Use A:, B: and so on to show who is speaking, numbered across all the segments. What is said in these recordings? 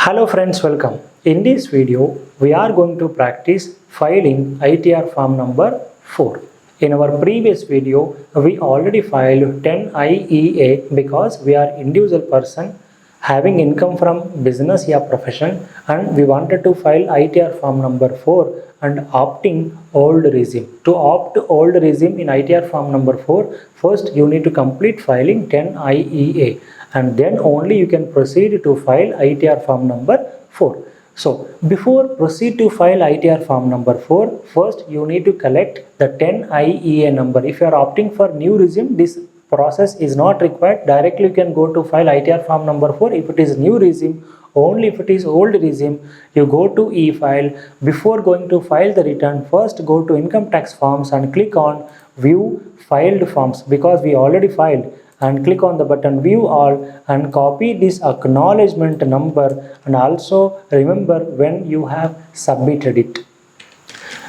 A: Hello friends, welcome. In this video, we are going to practice filing ITR form number 4. In our previous video, we already filed 10 IEA because we are individual person having income from business or profession, and we wanted to file ITR form number 4 and opting old regime. To opt old regime in ITR form number 4, first you need to complete filing 10 IEA and then only you can proceed to file ITR form number 4. So before proceed to file ITR form number 4, first you need to collect the 10 IEA number. If you are opting for new regime, this process is not required. Directly you can go to file ITR form number 4. If it is new regime, only if it is old regime, you go to e-file. Before going to file the return, first go to income tax forms and click on view filed forms because we already filed, and click on the button view all and copy this acknowledgement number, and also remember when you have submitted it,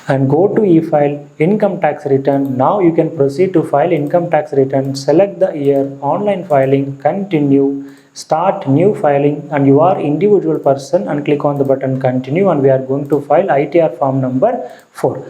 A: and go to e-file income tax return. Now you can proceed to file income tax return. Select the year, online filing, continue, start new filing, and you are individual person and click on the button continue, and we are going to file ITR form number 4.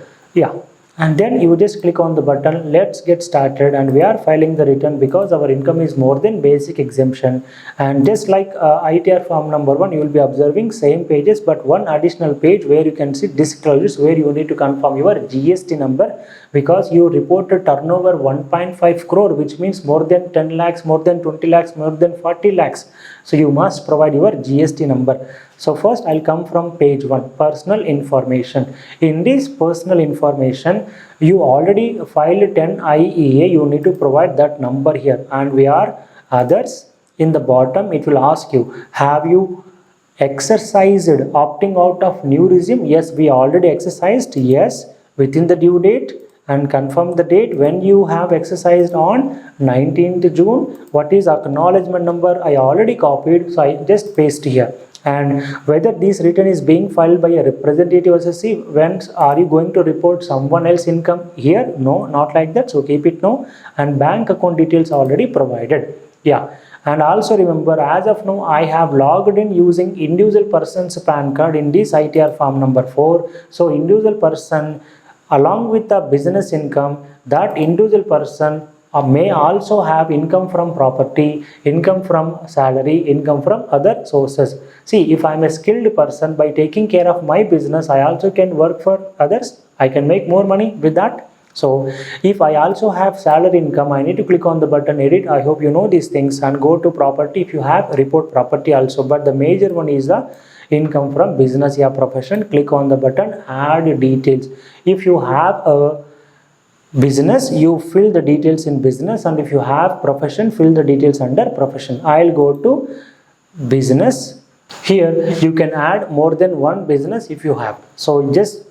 A: And then you just click on the button let's get started, and we are filing the return because our income is more than basic exemption. And just like ITR form number 1, you will be observing same pages, but one additional page where you can see disclosures, where you need to confirm your GST number because you reported turnover 1.5 crore, which means more than 10 lakhs, more than 20 lakhs, more than 40 lakhs. So you must provide your GST number. So first I'll come from page 1, personal information. In this personal information, you already filed 10 IEA, you need to provide that number here, and we are others. In the bottom it will ask you, have you exercised opting out of new regime? Yes, we already exercised, yes, within the due date, and confirm the date when you have exercised on 19th June. What is acknowledgement number? I already copied, so I just paste here. And whether this return is being filed by a representative assessee, when are you going to report someone else income here? No, not like that, so keep it no. And bank account details already provided. And also remember, as of now I have logged in using individual person's PAN card in this ITR form number 4. So individual person along with the business income, that individual person may also have income from property, income from salary, income from other sources. See, if I am a skilled person, by taking care of my business, I also can work for others. I can make more money with that. So if I also have salary income, I need to click on the button edit. I hope you know these things, and go to property. If you have, report property also, but the major one is the income from business or profession. Click on the button add details. If you have a business, you fill the details in business, and if you have profession, fill the details under profession. I'll go to business. Here you can add more than one business if you have. So just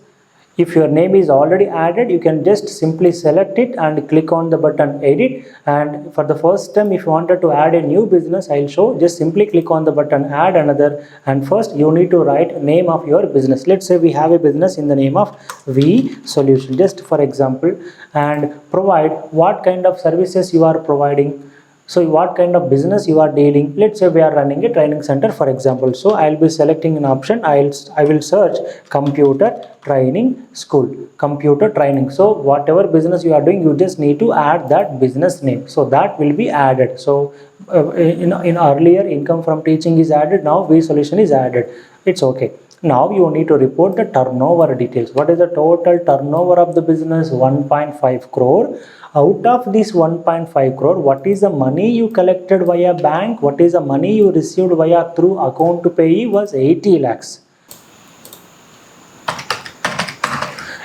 A: if your name is already added, you can just simply select it and click on the button edit. And for the first time, if you wanted to add a new business, I'll show. Just simply click on the button add another, and first you need to write name of your business. Let's say we have a business in the name of V Solution, just for example, and provide what kind of services you are providing. So what kind of business you are dealing. Let's say we are running a training center, for example. So I'll be selecting an option. I will search computer training school, computer training. So whatever business you are doing, you just need to add that business name. So that will be added. So in earlier income from teaching is added. Now V Solution is added. It's okay. Now you need to report the turnover details. What is the total turnover of the business? 1.5 crore. Out of this 1.5 crore, what is the money you collected via bank? What is the money you received via through account to payee? Was 80 lakhs.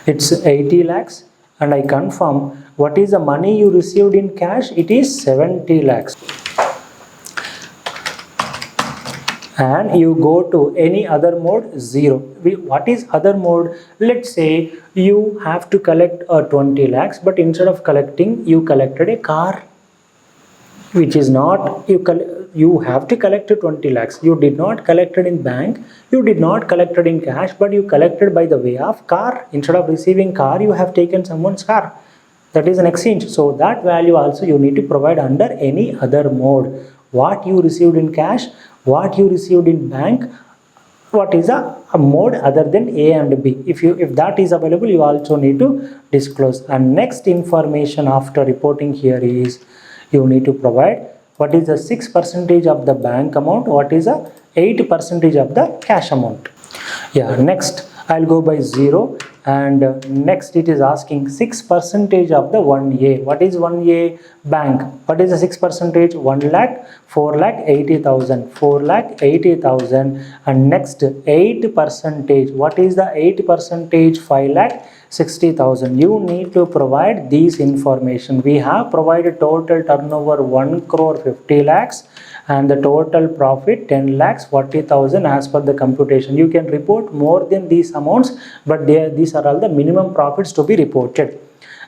A: It's 80 lakhs, and I confirm. What is the money you received in cash? It is 70 lakhs. And you go to any other mode, 0. What is other mode? Let's say you have to collect 20 lakhs, but instead of collecting, you collected a car, which is not, you have to collect 20 lakhs. You did not collect it in bank, you did not collect it in cash, but you collected by the way of car. Instead of receiving car, you have taken someone's car. That is an exchange. So that value also you need to provide under any other mode. What you received in cash, what you received in bank, what is a mode other than A and B. If that is available, you also need to disclose. And next information after reporting here is you need to provide what is the 6% of the bank amount, what is the 8% of the cash amount. Yeah, next I'll go by 0, and next it is asking 6% of the 1A. What is 1A? Bank. What is the 6%? 1 lakh, 4 lakh 80,000, 4 lakh 80,000, and next 8%. What is the 8%? 5 lakh 60,000. You need to provide these information. We have provided total turnover 1 crore 50 lakhs and the total profit 10 lakhs 40,000 as per the computation. You can report more than these amounts, but these are all the minimum profits to be reported.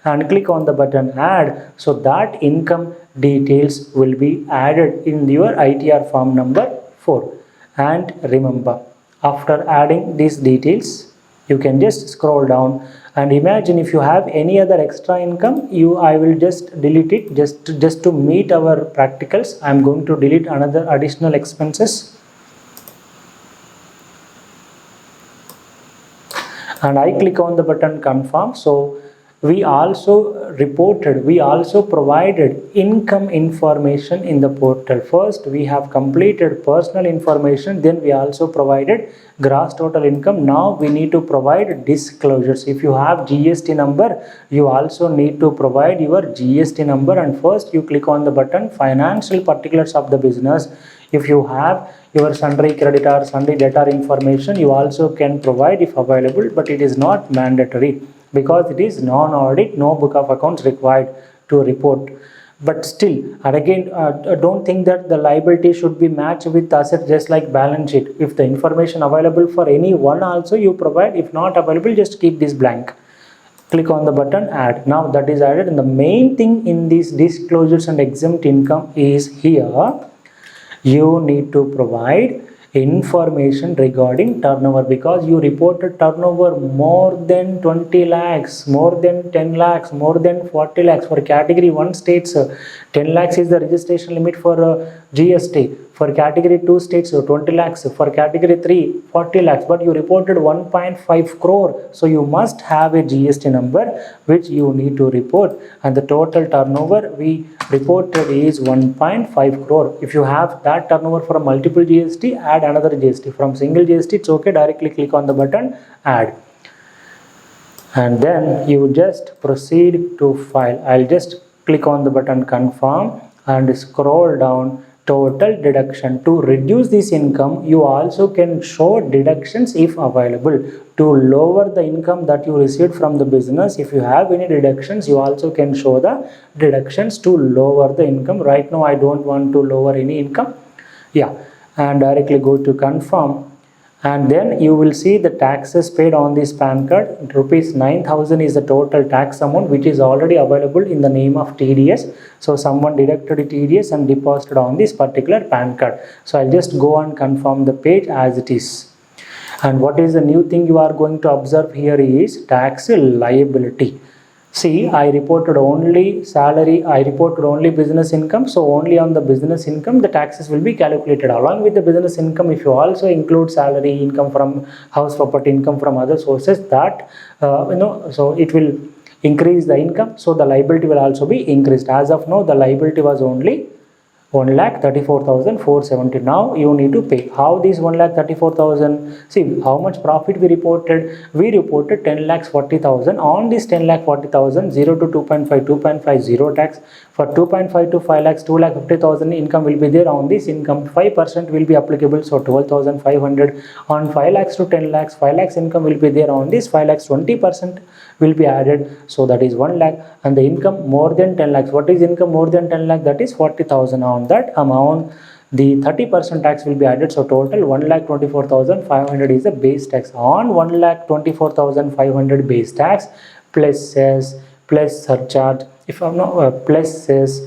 A: And click on the button add, so that income details will be added in your ITR form number 4. And remember, after adding these details, you can just scroll down and imagine if you have any other extra income, I will just delete it just to meet our practicals. I am going to delete another additional expenses, and I click on the button confirm. So we also provided income information in the portal. First we have completed personal information, then we also provided gross total income. Now we need to provide disclosures. If you have GST number, you also need to provide your GST number. And first you click on the button financial particulars of the business. If you have your sundry creditor, sundry debtor information, you also can provide if available, but it is not mandatory because it is non-audit, no book of accounts required to report. But still, and again, don't think that the liability should be matched with asset just like balance sheet. If the information available for any one also you provide, if not available, just keep this blank. Click on the button add. Now that is added, and the main thing in these disclosures and exempt income is here you need to provide information regarding turnover, because you reported turnover more than 20 lakhs, more than 10 lakhs, more than 40 lakhs. For category 1 states, 10 lakhs is the registration limit for GST. For category 2 states, 20 lakhs. For category 3, 40 lakhs. But you reported 1.5 crore. So you must have a GST number which you need to report. And the total turnover we reported is 1.5 crore. If you have that turnover for multiple GST, add another GST. From single GST, it's okay. Directly click on the button add. And then you just proceed to file. I'll just click on the button confirm and scroll down. Total deduction. To reduce this income, you also can show deductions if available. To lower the income that you received from the business, if you have any deductions, you also can show the deductions to lower the income. Right now I don't want to lower any income. Yeah, and directly go to confirm. And then you will see the taxes paid on this PAN card. Rupees 9,000 is the total tax amount which is already available in the name of TDS. So someone deducted TDS and deposited on this particular PAN card. So I'll just go and confirm the page as it is. And what is the new thing you are going to observe here is tax liability. See, I reported only salary, I reported only business income, so only on the business income the taxes will be calculated. Along with the business income, if you also include salary, income from house property, income from other sources, that so it will increase the income, so the liability will also be increased. As of now, the liability was only 1,34,470. Now you need to pay. How this 1,34,000? See how much profit we reported. We reported 10,40,000. On this 10,40,000, 0 to 2.5, 0 tax. For 2.5 to 5 lakhs, 2,50,000 income will be there. On this income, 5% will be applicable. So 12,500. On 5 lakhs to 10 lakhs, 5 lakhs income will be there. On this 5 lakhs, 20% will be added. So that is 1 lakh. And the income more than 10 lakhs. What is income more than 10 lakh? That is 40,000. On that amount, the 30% tax will be added. So total 1,24,500 is the base tax. On 1,24,500 base tax plus cess plus surcharge, if I'm not plus cess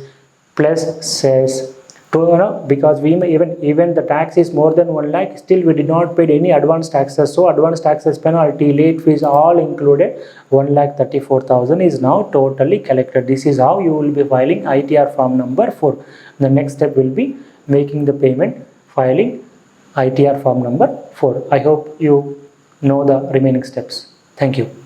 A: to, because we may even the tax is more than 1 lakh, still we did not pay any advance taxes. So advance taxes, penalty, late fees all included, 1,34,000 is now totally collected. This is how you will be filing ITR form number 4. The next step will be making the payment, filing ITR form number 4. I hope you know the remaining steps. Thank you.